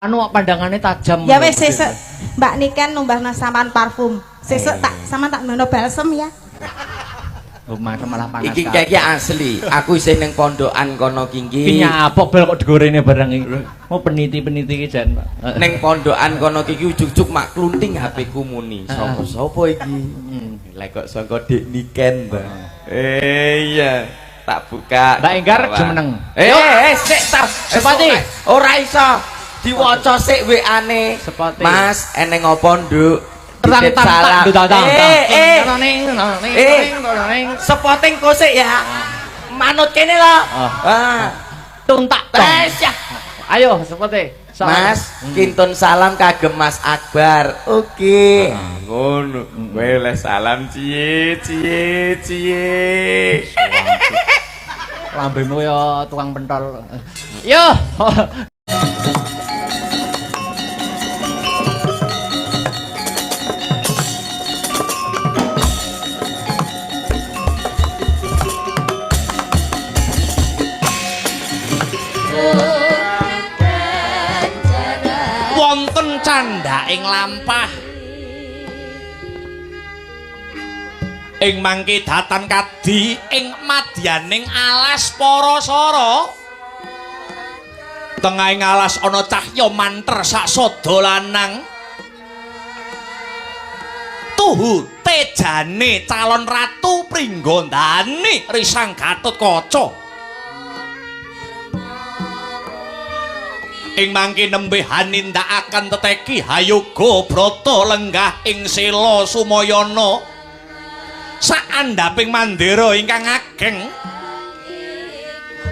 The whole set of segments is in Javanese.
anu pandangannya tajam. Ya wes sesuk Mbak Niken numbahna sampean parfum. Sesuk tak sampean tak nono balsem ya. Oh, malah panas. Iki iki asli. Aku isih ning pondokan kono kinggi. Ki nyapok bel kok digorene barang iki. Mau peniti-peniti iki jan, Pak. Ning pondokan kono kinggi ujug-ujug mak klunting HP ku muni. Sopo iki? Lek kok saka Dik Niken, Mbak. Iya. Tak buka. Mbak Enggar jumeneng. Sik ta. Sepati. Ora iso. Diwaca sik WA-ne. Sepati. Mas, eneng apa, Nduk? Terang salam. Sepoting kosik ya. Manut kene lho. Tuntak tes ya. Ayo sepoti. Mas, kintun salam kagem Mas Akbar. Oke. Ngono. Wele salam ciye. Lambemu ya tukang pentol. Yo. Wonten candhaking lampah ing mangke datan kadi ing madyaning alas Parasara tengahing alas ana cahya manter sak sada lanang tuhu tejane calon ratu Pringgondani Risang Gatotkaca ing mangke nembe hanindakaken teteki hayoga brata lenggah ing sela Sumayana saandhaping mandera ingkang ageng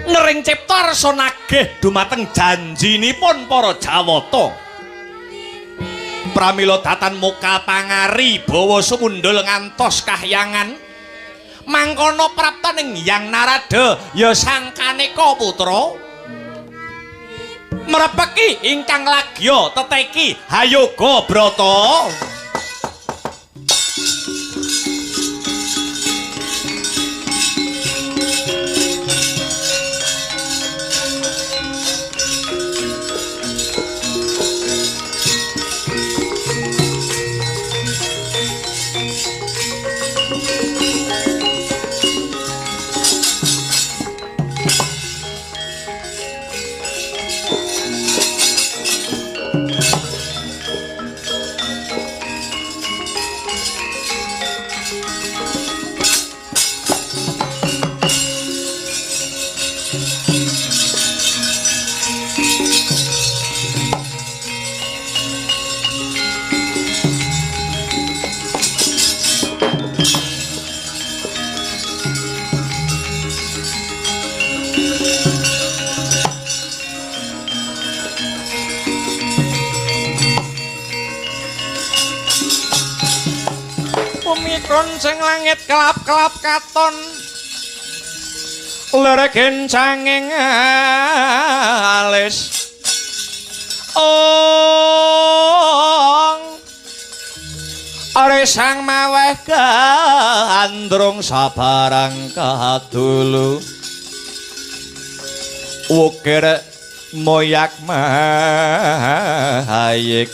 nering cipta rasa nagih dumateng janjinipun para Jawata pramila datan muka pangari bawa sumundul ngantos kahyangan mangkono praptaning Hyang Narada ya Sangkaneka putra merepeki ingkang lagya teteki hayoga brata sing langit kelap-kelap katon leregen canging alis Risang maweh gandrung sabarang kadulu wukir moyak mahayik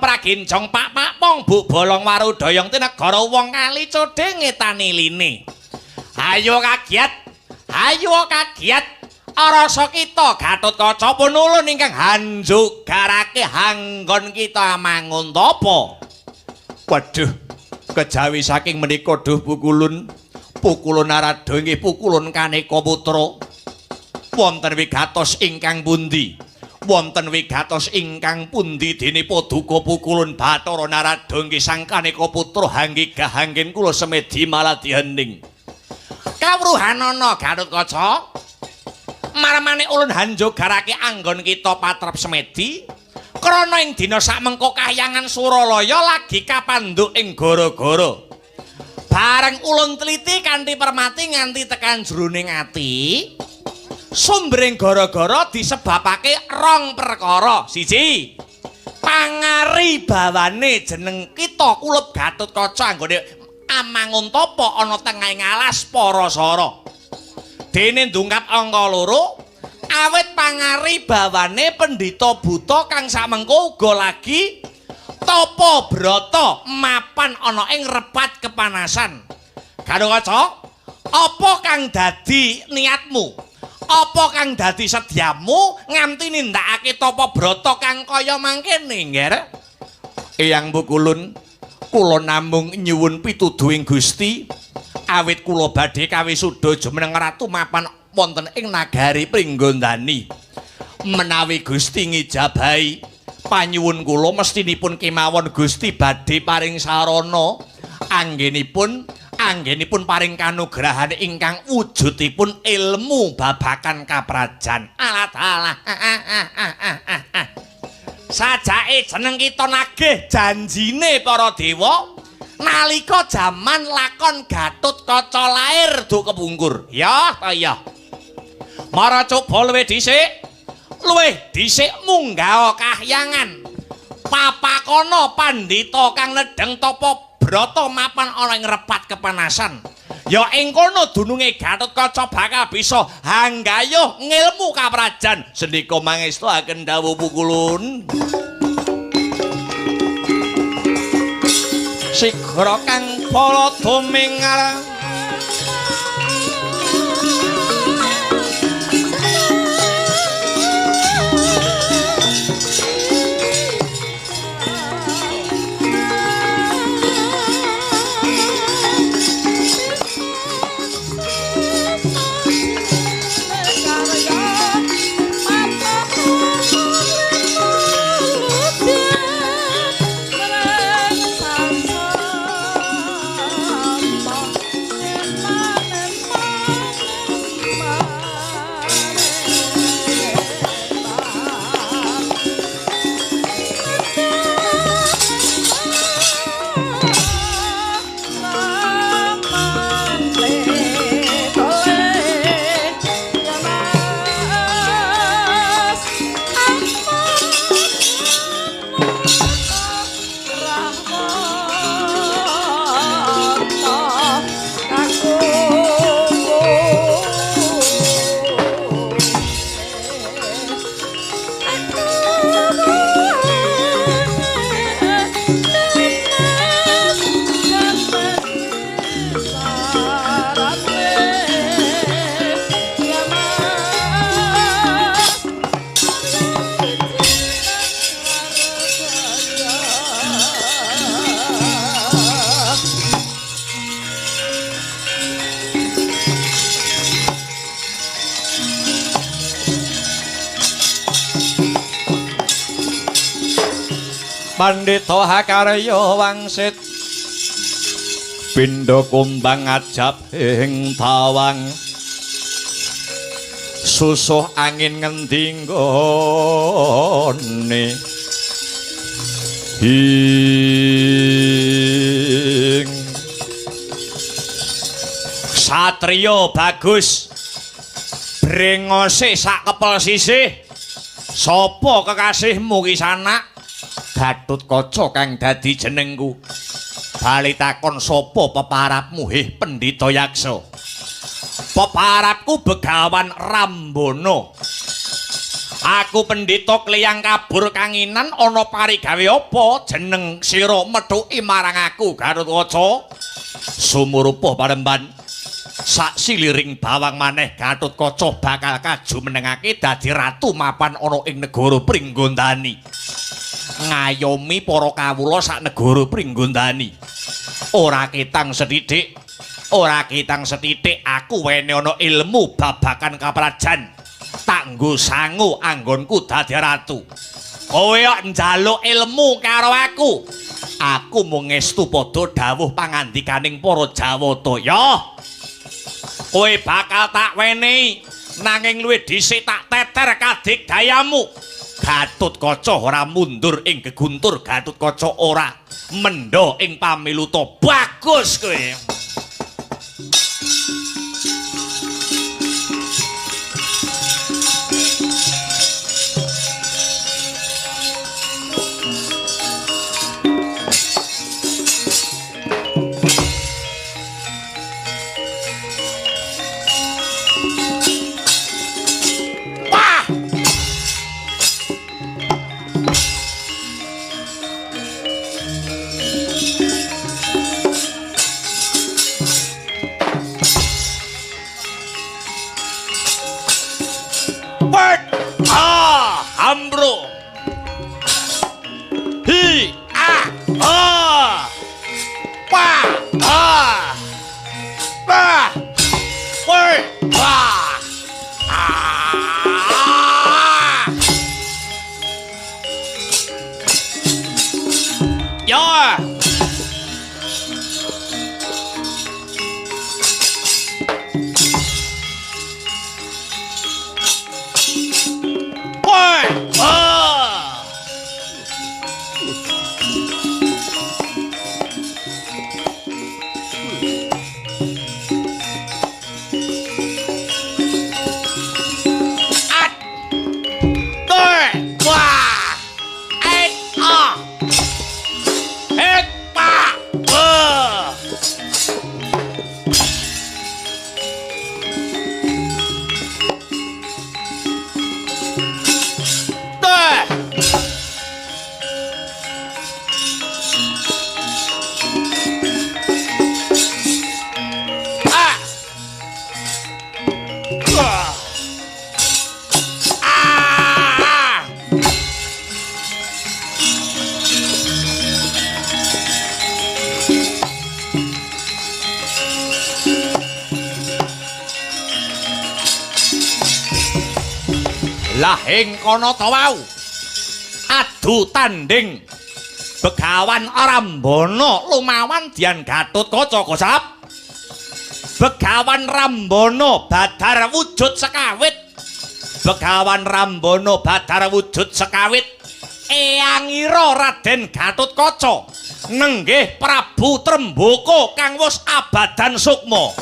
praginjong pak pong bu bolong warudayang ti negara wong kali codhe ngetani line ayo kagiat rasa kita Gatotkaca pun ulun ingkang hanjugarake hanggon kita mangun tapa waduh kejawi saking menika duh pukulun Narada inggih pukulun Kaneka putra wonten wigatos ingkang pundi wonten wigatos ingkang pundi dene paduka pukulun Bathara Narada inggih sang Kaneka putra hanggegah hanggen kula semedi maladi hening kawruhanana Gatotkaca marmane ulun hanjogarake anggon kita patrap semedi krana ing dina sakmengko kahyangan Suralaya lagi kapandhuk ing gara-gara bareng ulun teliti kanthi permati nganti tekan jroning ati sumbering gara-gara disebabake rong perkara siji pangaribawane jeneng kita Kulup Gatotkaca anggone Amanguntapa ana tengahing alas Parasara. Dene ndungkap angka 2 awit pangaribawane pendhita buta kang samengko uga lagi tapa brata mapan ana ing repat kepanasan. Garukaca, apa kang dadi niatmu? Apa kang dadi sediamu nganti nindakake tapa brata kang kaya mangkene, Ngger? Eyang Pukulun, kula namung nyuwun pituduhing Gusti. Awit kula badhe kawisuda jumeneng ratu mapan wonten ing nagari Pringgondani. Menawi Gusti ngijabahi panyuwun kula mestinipun kemawon Gusti badhe paring sarana anggenipun paring kanugrahan ingkang wujudipun ilmu babakan kaprajan. Alah sajake jeneng kita nagih janjine para dewa nalika jaman lakon Gatotkaca lair do kepungkur. Ya ta ya. Mara coba luwih dhisik munggah kahyangan. Papakono pandhita kang nedheng tapa brata mapan ana ing repat kepanasan. Ya ing kono dununge Gatotkaca bakal bisa hanggayuh ngilmu kaprajan. Sendika mangestuaken dawuh Pukulun. Sigra kang pala dumingal Pandhita Hakarya wangsit pindha kumbang ajab ing tawang susuh angin ngendi nggone ing satriya bagus brengose sak kepel sisih sapa kekasihmu ki sanak Gatotkaca kang dadi jenengku. Bali takon sapa peparapmu heh Pendhita Yaksa. Peparapku Begawan Rambana. Aku pendhita kliyang kabur kanginan ana parigawe apa jeneng sira methuki marang aku Gatotkaca. Sumurupa paremban sak siliring bawang maneh Gatotkaca bakal kaju menengake dadi ratu mapan ana ing negara Pringgondani. Ngayomi para kawula sak negara Pringgondani. Ora ketang sethithik aku wene ana ilmu babakan kaprajan. Tak nggo sangu anggonku dadi ratu. Kowe kok njaluk ilmu karo aku. Aku mung ngestu padha dawuh pangandikaning para Jawata. Ya. Kowe bakal tak wenehi nanging luwih dhisik tak teter kadigdayamu. Gatotkaca ora mundur ing geguntur, Gatotkaca ora mendha ing pamiluta. Bagus kowe. Lah ing kono to wau adu tanding Begawan Rambana lumawan Dian Gatotkaca Kosap. Begawan Rambana badar wujud sekawit. Begawan Rambana badar wujud sekawit. Eyangira Raden Gatotkaca nenggih Prabu Tremboko kang wis abadan sukma.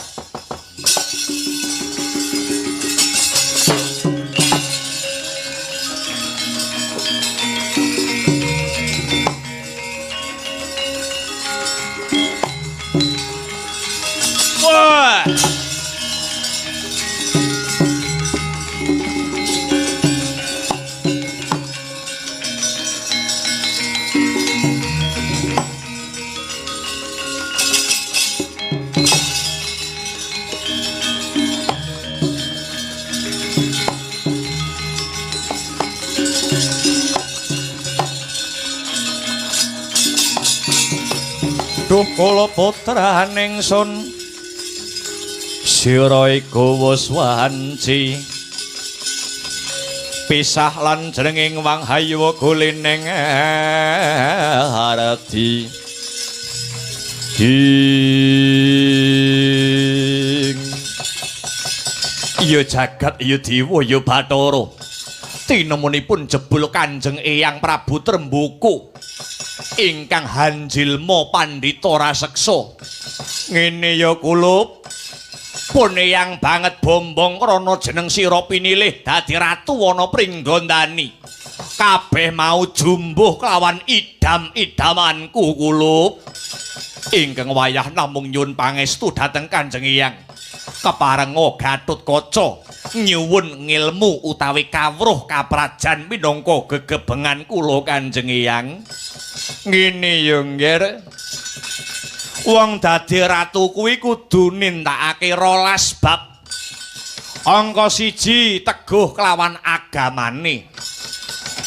Wah! Duh kula putraning sun sira iku wis wanci pisah lan jenenging Wang Hayuwa gulining harati iya jagat iya dewa iya Bathara tinemunipun jebul Kanjeng Eyang Prabu Tremboko ingkang hanjilma pandhita raseksa ngene ya kulup pun eyang banget bombong krana jeneng sira pinilih dadi ratu ana Pringgondani kabeh mau jumbuh kelawan idam-idamanku kulup ingkang wayah namung nyuwun pangestu dhateng Kanjeng Eyang keparenga Gatotkaca nyuwun ngilmu utawi kawruh kaprajan minangka gegebengan kula Kanjeng Eyang. Ngene ya nggih. Wong dadi ratu kuwi kudu nindakake 12 bab. Angka 1 teguh kelawan agamane.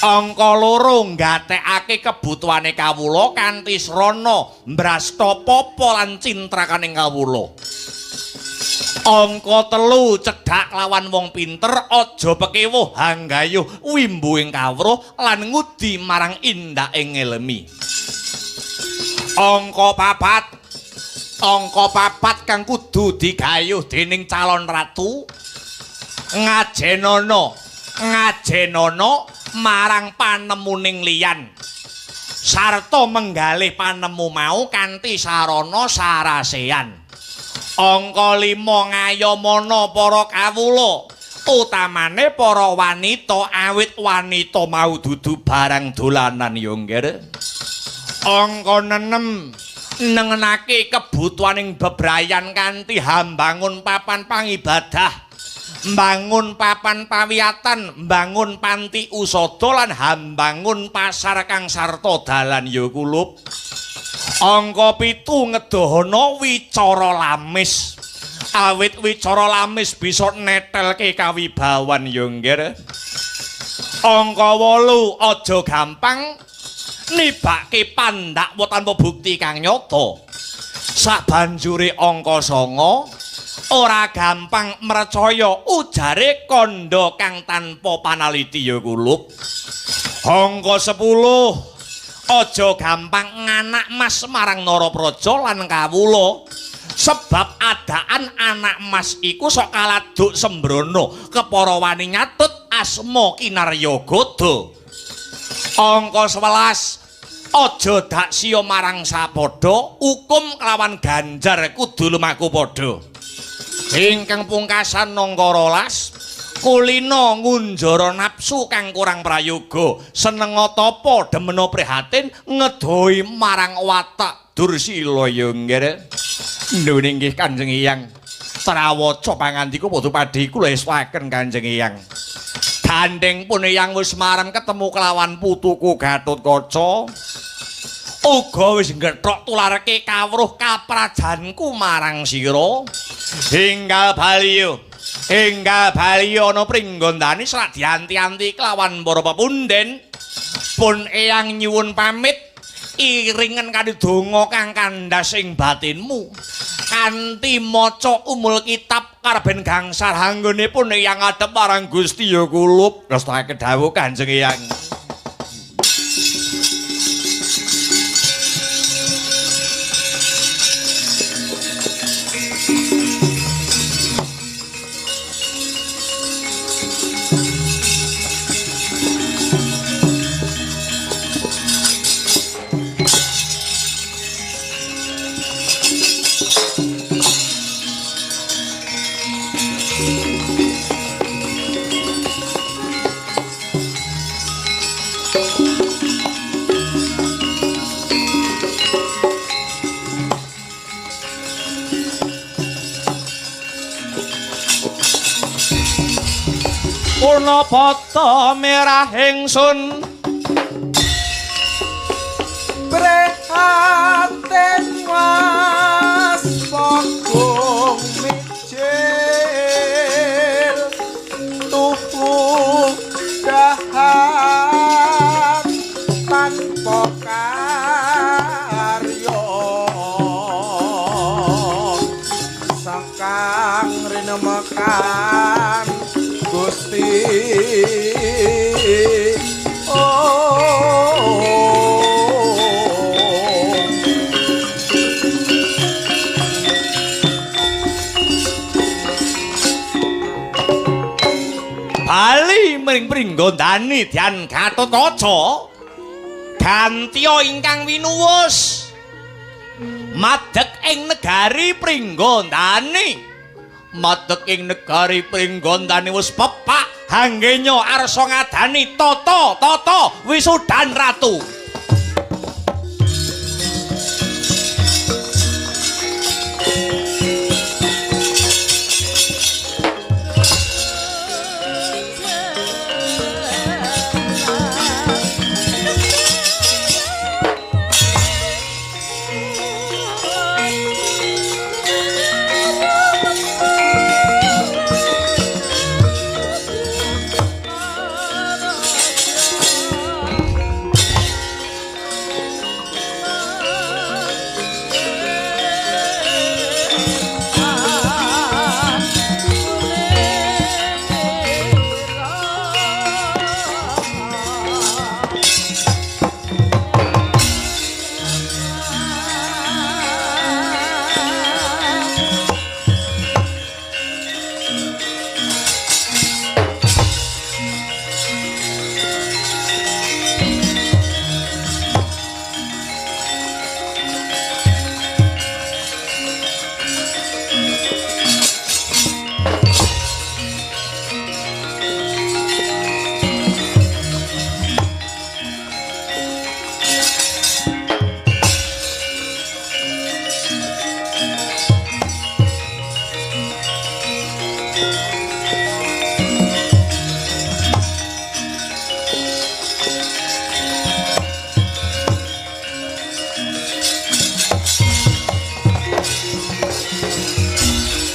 Angka 2 nggatekake kebutuhane kawula kanthi srana mbrasta papa lan cintrakaning kawula. Angka 3 cedhak lawan wong pinter aja pekewuh hanggayuh wimbuing kawruh lan ngudi marang indake ngelemi. Angka 4 kang kudu digayuh dening calon ratu ngajenana marang panemuning liyan sarta menggalih panemu mau kanthi sarana sarasean. Angka 5 ngayomana para kawula utamane para wanita awit wanita mau dudu barang dolanan ya nggih. Angka 6 nengenake kebutuhaning bebrayan kanthi hambangun papan pangibadah, mbangun papan pawiyatan, mbangun panti usada lan hambangun pasar kang sarta dalan ya kulup. Angka 7 ngedahana wicara lamis. Awit wicara lamis bisa netelke kawibawan ya nggih. Angka 8 aja gampang nibake pandhak tanpa bukti kang nyata. Sabanjure angka 9 ora gampang mercaya ujare kandha kang tanpa panaliti ya kulup. Angka 10 aja gampang nganak mas marang Narapraja lan kawula sebab adaan anak mas iku sok kaladuk sembrono kepara wani nyatut asma Kinaryagoda. Angka 11 aja dak siya marang sapadha hukum kelawan ganjar kudu lumaku padha. Ingkang pungkasan angka 12 kulina ngunjara nafsu kang kurang prayoga seneng tapa demena prihatin ngedoi marang watak Dursila ya nggih. Nuwun inggih Kanjeng Eyang trawaca pangandika padha padhi kula esuaken Kanjeng Eyang. Gandeng pun Eyang wis marem ketemu kelawan putuku Gatotkaca uga wis ngethok tularke kawruh kaprajanku marang sira. Hingga bali ana Pringgondani serat dianti-anti kelawan para pepunden pun Eyang nyuwun pamit iringan kanthi donga kang kandhas ing batinmu kanthi maca umul kitab karben gangsal anggonipun yang ngadhep marang Gusti ya kulup ngestake dawuh Kanjeng Eyang. Purnapata merah ingsun prihatin was panggung mijil tuhu dahan tanpa karya sakang rinemekan Gusti bali mring Pringgondani Dyan Gatotkaca gantya ingkang winuwus madeg ing negari Pringgondani. Madeg ing negari Pringgondani wis pepak hanggenya arsa ngadani tata wisudan ratu.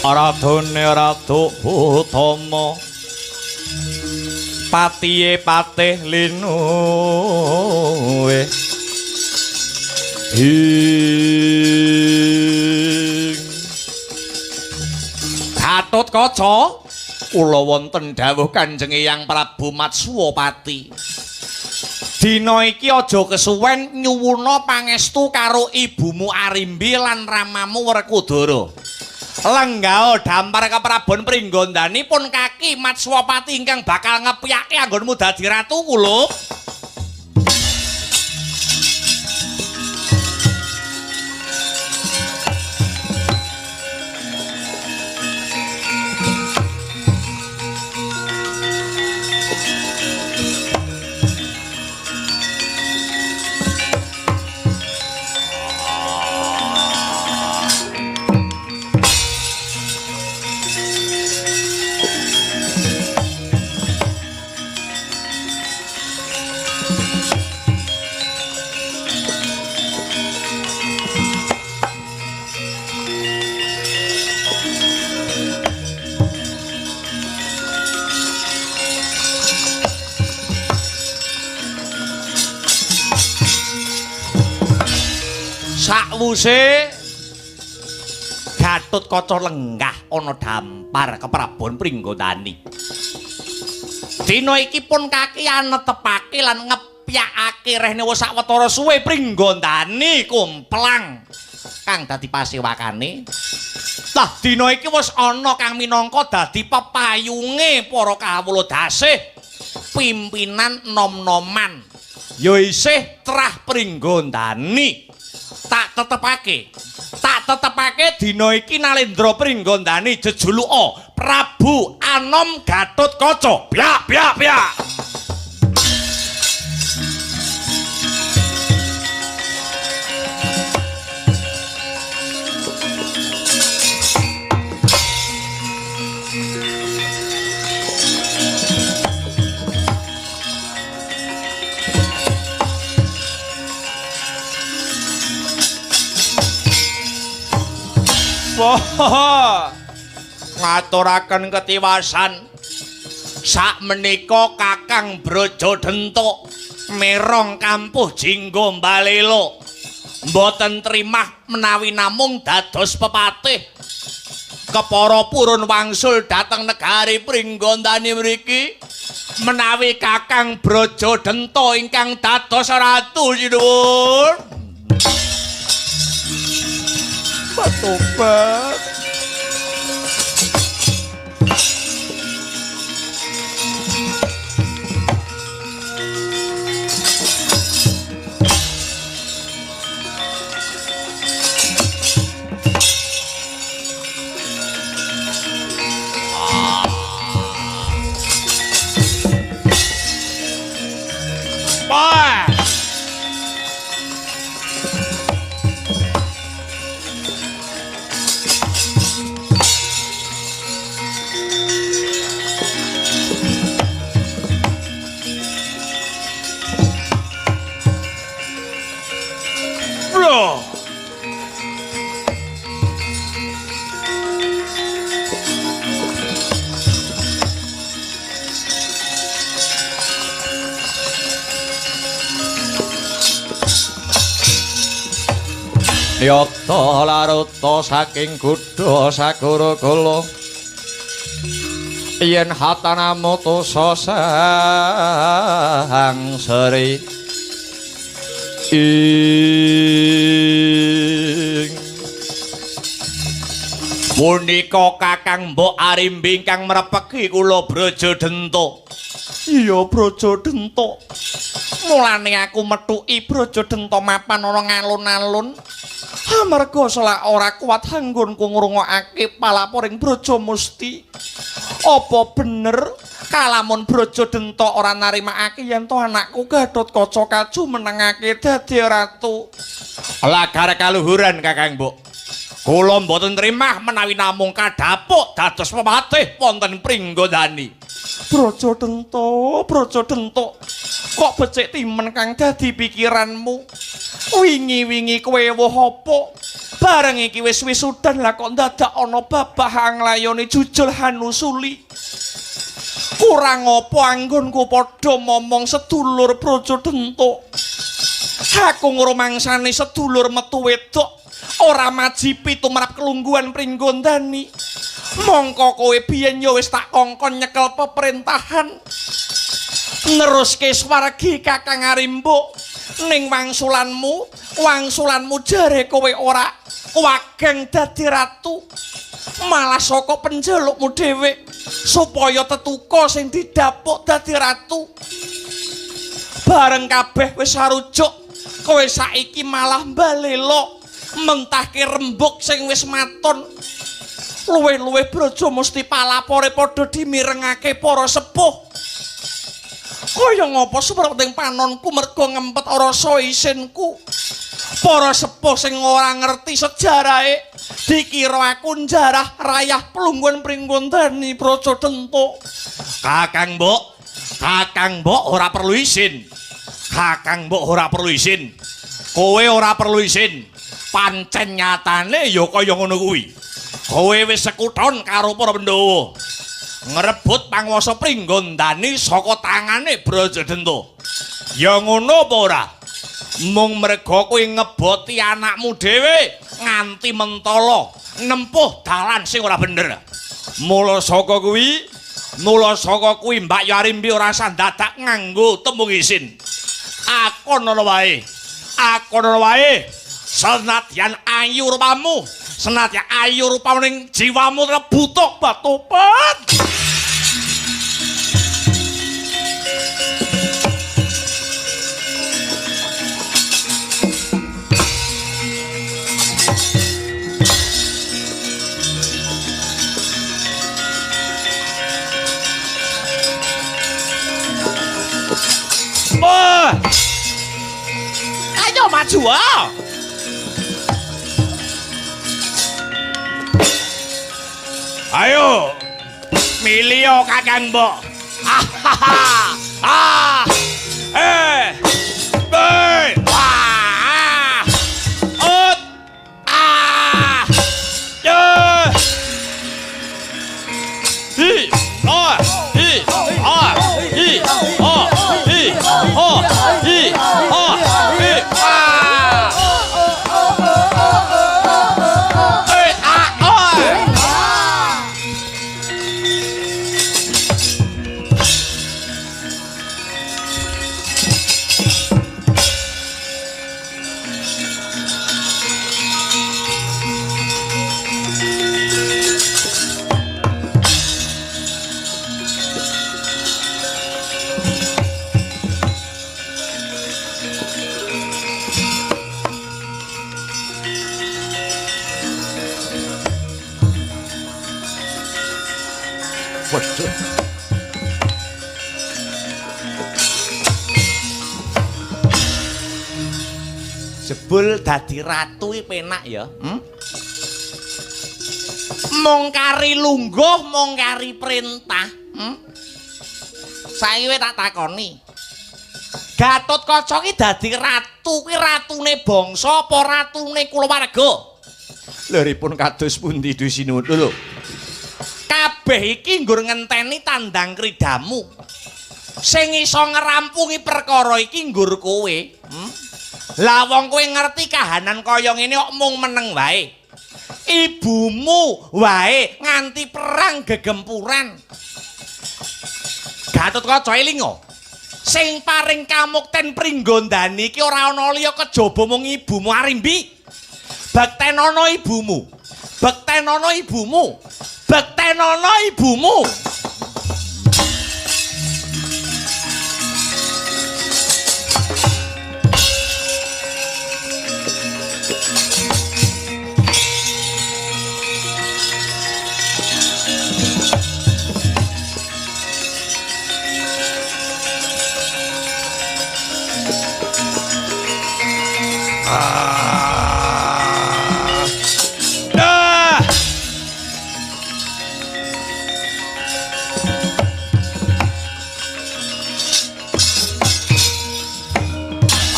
Radone Ratu Utama patihe patih linuwe Gatotkaca kula wonten dawuh Kanjeng Eyang Prabu Matswapati. Dina iki aja kesuwen nyuwuna pangestu karo ibumu Arimbi lan ramamu Werkudara. Lenggao dampar keprabon Pringgondani pun kaki Matswapati ingkang bakal ngepiyake anggonmu dadi ratu kula. Sakwuse Gatotkaca lenggah ana dampar keprabon Pringgondani. Dina iki pun kakiyan netepake lan ngepyakake rehne wis sawetara suwe Pringgondani kumplang kang dadi pasewakane. Lah dina iki wis ana kang minangka dadi pepayunge para kawula dasih pimpinan nom-noman. Ya isih trah Pringgondani. Tak tetepake dina iki Nalendra Pringgondani jejuluka Prabu Anom Gatotkaca. Byak byak byak. Wah, ngaturaken ketiwasan sak menika Kakang Brajadenta merong kampuh Jinggo Balela mboten trimah menawi namung dados pepatih kepara purun wangsul dhateng negari Pringgondani mriki menawi Kakang Brajadenta ingkang dados ratu sinuwun. Tobat. Yata laruta saking Gudha Sagara-gala yen Hatanamuta sang seri ing punika Kakang Mbok Arimbi ingkang mrepeki kula Brajadenta. Iya Brajadenta. Mulane aku methuki Brajadenta mapan ana ngalun-alun. Amarga selak ora kuat anggonku ngrungokake palaporing Brajamusti. Apa bener kalamun Brajadenta ora narimakake yen to anakku Gatotkaca kaju menengake dadi ratu? Lagar kaluhuran Kakang Mbok. Kula mboten trimah menawi namung kadhapuk dados pepatih wonten Pringgondani. Brajadenta, kok becik timen kang dadi pikiranmu? Wingi-wingi kowe woh apa? Bareng iki wis wisudan lah kok dadak ana babah nglayoni jujul Hanusuli. Kurang apa anggonku padha momong sedulur Brajadenta. Aku ngrumangsani sedulur metu wedok ora majipi tumrap kelungguhan Pringgondani. Mongko kowe biyen ya wis tak kongkon nyekel pemerintahan. Neruske swargi Kakang Arimbo ning wangsulanmu jare kowe ora wageng dadi ratu. Malah saka penjalukmu dhewe supaya tetuka sing didapuk dadi ratu. Bareng kabeh wis sarujuk, kowe saiki malah mbalela mentahke rembug sing wis maton. Luwih-luwih Brajamusti palapore padha dimirengake para sepuh. Kaya ngapa suprating panonku merga ngempet rasa isinku. Para sepuh sing ora ngerti sejarahe dikira aku njarah rayah pelungguhan Pringgondani Brajadenta. Kakang Mbok ora perlu izin. Kakang Mbok ora perlu izin. Kowe ora perlu izin. Pancen nyatane ya kaya ngono kuwi. Kowe wis sekuton karo para Pandhawa. Ngrebut panguwasa Pringgondani saka tangane Brajadenta. Ya ngono apa ora? Mung merga kowe ngeboti anakmu dhewe nganti mentala nempuh dalan sing ora bener. Mula saka kuwi Mbak Yarimbi ora sandadak nganggo tembung isin. Akono wae. Senadyan ayu rupamu, senadyan ayu rupamu ning jiwamu butuh batopat. Ayo maju ah. Ayo milio Kakang Mbok. Wah. Ut. Yo. Hi. Oh. Hi. Oh. Hi. Oh. Hi. Oh. Hi. Oh. Hi. Waduh. Jebul dadi ratu iki penak ya. Mung kari lungguh, mung kari perintah. Saiki tak takoni. Gatotkaca ki dadi ratu ki ratune bangsa apa ratune kulawarga? Lèripun kados pundi Dusinudul lho. Kabeh iki nggur ngenteni tandang kridamu. Sing iso ngerampungi perkara iki nggur kowe. Lah wong kowe ngerti kahanan kaya ngene kok mung meneng wae. Ibumu wae nganti perang gegempuran. Gatotkaca elinga. Sing paring kamukten Pringgondani iki ora ana liya kejaba mung ibumu Arimbi. Bektenana ibumu. Bektenana ibumu. Bektenana ibumu.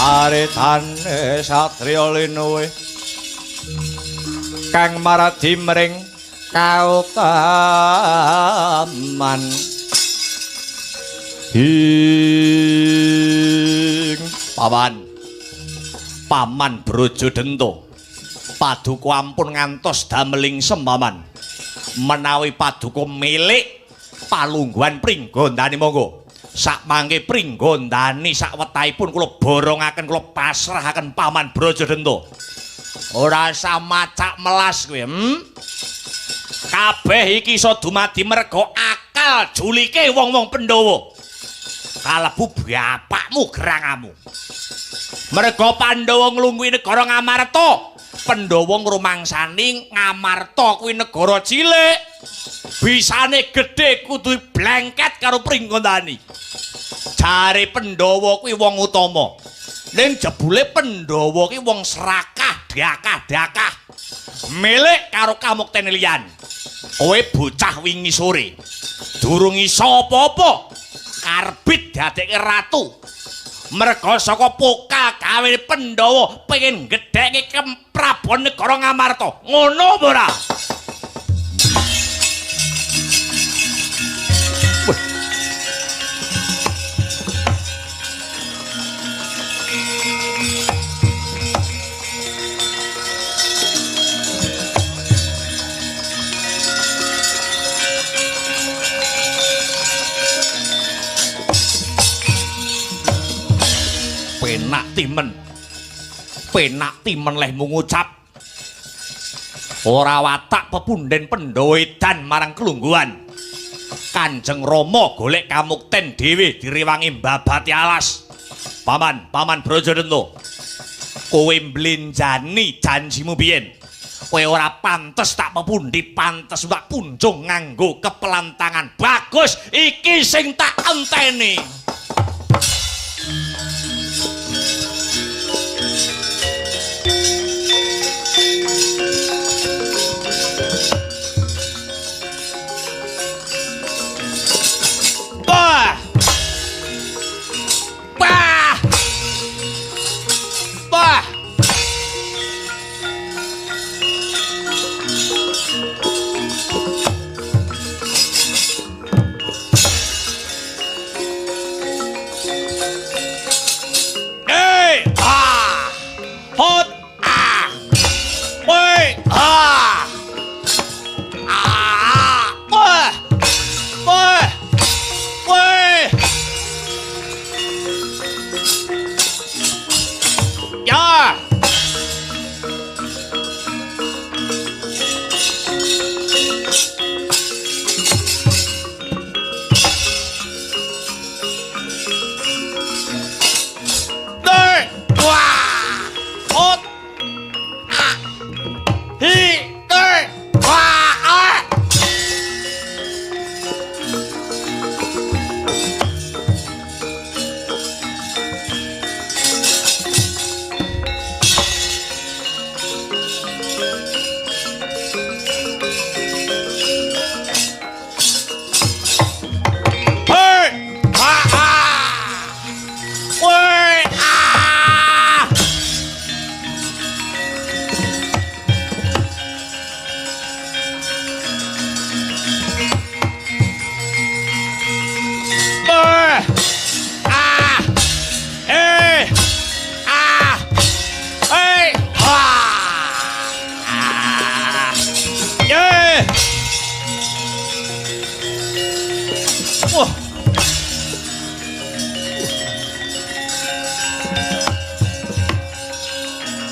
Aritane satriya linuwe kang maradi mring kautaman ing paman Brajadenta paduka ampun ngantos dameling sempaman menawi paduka milik palungguhan Pringgondani monggo sak mangke Pringgondani sak wetahipun kula borongaken kula pasrahaken paman Brajadenta. Ora usah macak melas kowe. Kabeh iki iso dumadi merga akal julike wong-wong Pandhawa. Kalebu bapakmu gerangamu. Merga Pandhawa nglungguhi negara Ngamarta, Pandhawa ngrumangsani Ngamarta kuwi negara cilik. Bisane gedhe kudu blengket karo Pringgondani. Jare Pandhawa kuwi wong utama. Ning jebule Pandhawa ki wong serakah, dakah-dakah. Milik karo kamuktene liyan. Kowe bocah wingi sore. Durung iso apa-apa. Karbit dadekke ratu. Merga saka pokal gawe Pandhawa pengen gedhekke Prabu negara Ngamarta. Ngono apa ora? penak timen leh mengucap ora watak pepunden Pandhawa edan marang kelungguhan. Kanjeng Rama golek kamukten dhewe direwangi mbabati alas. Paman Brajadanta, kowe mblenjani janjimu biyen. Kowe ora pantes tak pepundhit, pantes tak punjung nganggo kepelantangan. Bagus, iki sing tak enteni.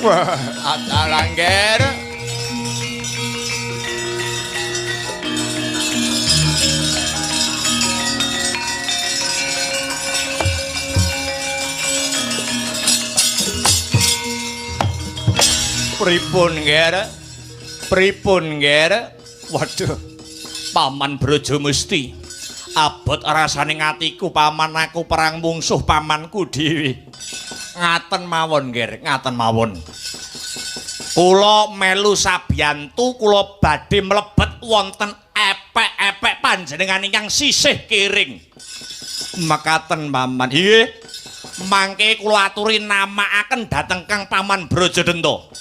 Wah, atalangger. Pripun, Nger? Waduh, Paman Brajamusti. Abot rasane ngatiku paman aku perang mungsuh pamanku dhewe. Ngaten mawon, Nger, ngaten mawon. Kula melu sabiyantu kula badhe mlebet wonten epek-epek panjenengan ingkang sisih kiring. Mekaten paman. Nggih. Mangke kula aturi namaaken dhateng Kang Paman Brajadanta.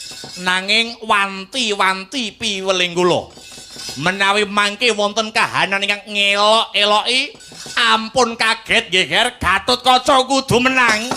Nanging wanti-wanti piweling kula. Menawi mangke wonten kahanan ingkang ngelok-eloki, ampun kaget nggih, Nger. Gatotkaca kudu menang.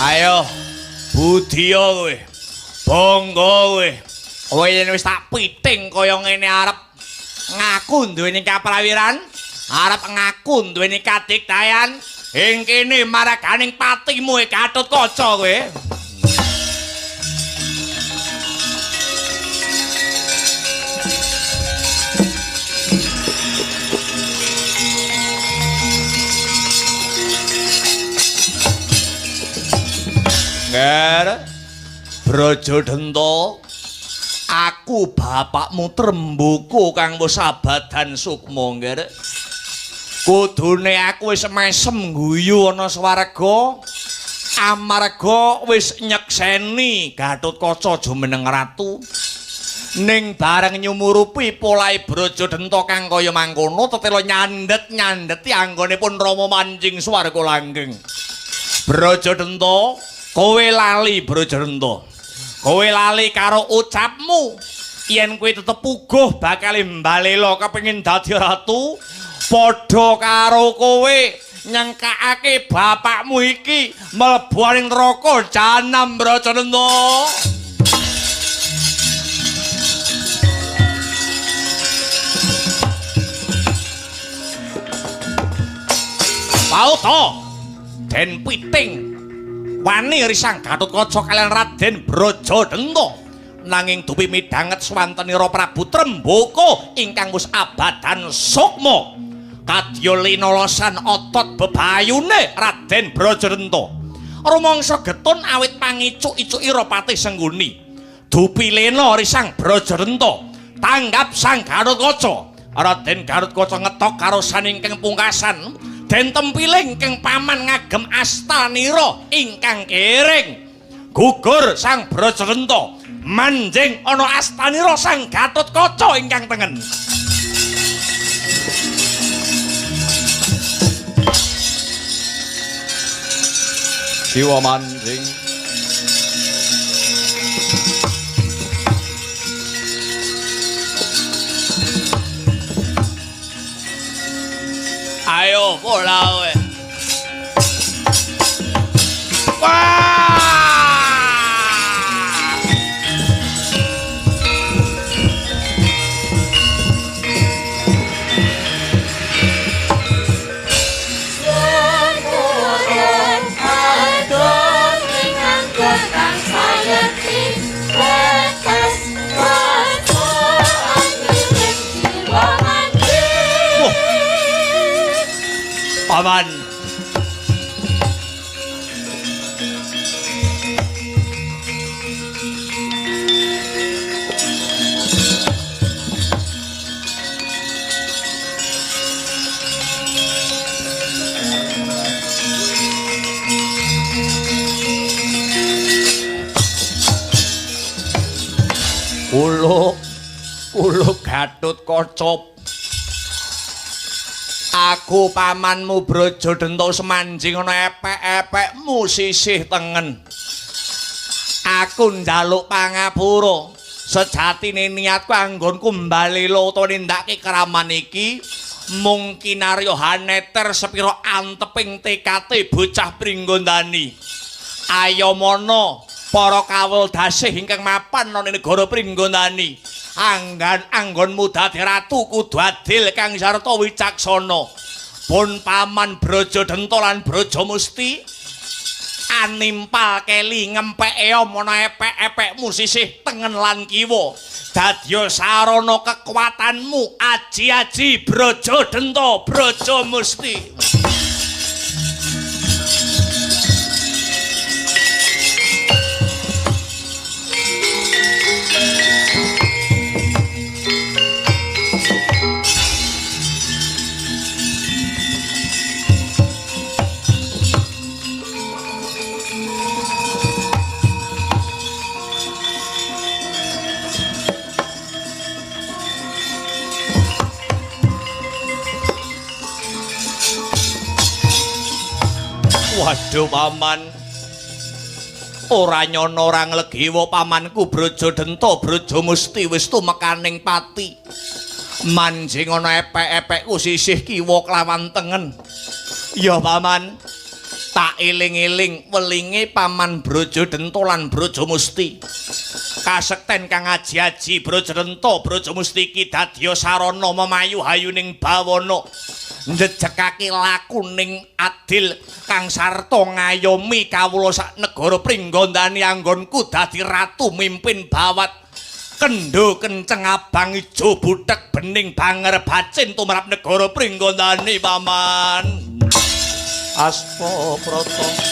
Ayo, Budiya kowe. Bangga kowe. Kowe yen wis tak piting kaya ngene arep ngaku duweni kaprawiran, arep ngaku duweni kadikdayan, ing kene maraganing patimu Gatotkaca kowe. Brajadanta, aku bapakmu Trembuku kang wis abadan sukma nggih. Kudune aku wis mesem guyu ana swarga amarga wis nyekseni Gatotkaca jumeneng ratu. Ning bareng nyumurupi polahe Brajadanta kang kaya mangkono tetela nyandet-nyandeti anggonipun Rama manjing swarga langgeng. Brajadanta, kowe lali Brajadanta. Kowe lali karo ucapmu yen kowe tetep puguh bakal mbalela kepengin dadi ratu. Padha karo kowe nyengkakake bapakmu iki mlebu ning neraka jahanam Brajadanta. Pauta Den Piting wani risang Gatotkaca kaliyan Raden Brajadanta. Nanging dupi midhanget swantenira Prabu Trembaka ingkang wis abadan sukma. Kadya linolosan otot bebayune Raden Brajadanta. Rumangsa getun awit pangicuk-icuki Patih Sengguni. Dupi lena risang Brajadanta tanggap sang Gatotkaca. Raden Gatotkaca ngetok karo saningkang pungkasan den tempiling keng paman ngagem astanira ingkang kering. Gugur sang Brajadanta manjing ana astanira sang Gatotkaca ingkang tengen. Siwa manjing ayo bola we. Wah! Paman. Kulo Gatotkaca. Aku pamanmu Brajadanta semanjing ana epek-epekmu sisih tengen. Aku njaluk pangapura. Sejatine niatku anggonku mbalela utawa nindakake kraman iki mung kinarya haneter sepira anteping tekate bocah Pringgondani. Ayamana para kawul dasih ingkang mapan ana negara Pringgondani. Anggonmu dadi ratu kudu adil kang sarta wicaksana. Pun paman Brajadanta lan Brajamusti animpal keli ngempeke ana epek-epekmu sisih tengen lan kiwa. Dadya sarana kekuatanmu aji-aji Brajadanta Brajamusti. Waduh paman, ora nyono ora nglegiwa pamanku Brajadanta Brajamusti wis tumekaning pati. Manjing ana epek-epekku sisih kiwa klawan tengen. Ya paman, tak eling-eling welinge paman Brajadanta lan Brajamusti. Kasekten kang aji-aji Brajadanta Brajamusti iki dadya sarana memayu hayuning bawana. Njejekake lakuning adil kang sarta ngayomi kawula sak negara Pringgondani anggonku dadi ratu mimpin bawat kendho kenceng abang ijo buthek bening banger bacin tumrap negara Pringgondani paman. Aspa Prata.